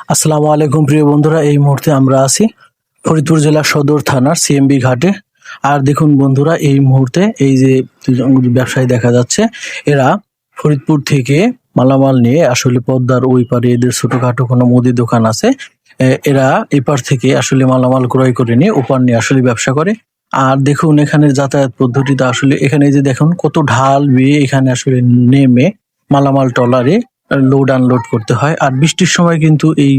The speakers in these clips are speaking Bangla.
আসসালামু আলাইকুম প্রিয় বন্ধুরা, এই মুহূর্তে আমরা আছি ফরিদপুর জেলা সদর থানার সিএমবি ঘাটে। আর দেখুন বন্ধুরা, এই মুহূর্তে এই যে দুজন ব্যবসায়ী দেখা যাচ্ছে, এরা ফরিদপুর থেকে মালামাল নিয়ে আসলে পদ্মার ওই পারে এদের ছোটখাটো কোনো মুদি দোকান আছে। এরা এপার থেকে আসলে মালামাল ক্রয় করে নিয়ে ওপার নিয়ে আসলে ব্যবসা করে। আর দেখুন এখানে যাতায়াত পদ্ধতিটা আসলে, এখানে এই যে দেখুন কত ঢাল বেয়ে এখানে আসলে নেমে মালামাল ট্রলারে লোড আনলোড করতে হয়। আর বৃষ্টির সময় কিন্তু এই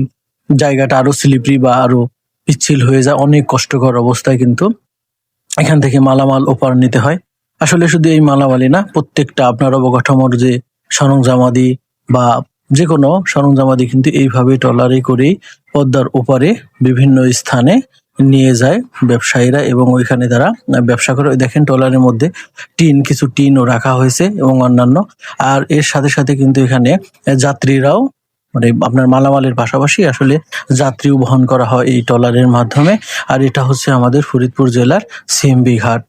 জায়গাটা আরো স্লিপারি বা আরো পিচ্ছিল হয়ে যায়, অনেক কষ্টকর অবস্থায় কিন্তু এখান থেকে মালামাল ওপার নিতে হয়। আসলে শুধু এই মালামালই না, প্রত্যেকটা আপনার অবকাঠামোর যে সরঞ্জামাদি বা যে কোনো সরঞ্জামাদি কিন্তু এইভাবে ট্রলারে করেই পদ্মার ওপারে বিভিন্ন স্থানে নিয়ে যায় ব্যবসায়ীরা, এবং ওইখানে তারা ব্যবসা করে। ওই দেখেন ট্রলারের মধ্যে কিছু টিনও রাখা হয়েছে এবং অন্যান্য। আর এর সাথে সাথে কিন্তু এখানে যাত্রীরাও, মানে আপনার মালামালের পাশাপাশি আসলে যাত্রীও বহন করা হয় এই ট্রলারের মাধ্যমে। আর এটা হচ্ছে আমাদের ফরিদপুর জেলার সিএমবি ঘাট।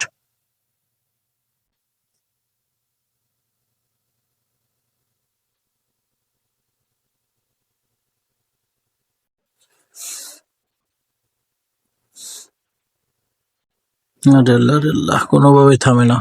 আল্লাহ কোনোভাবেই থামে না।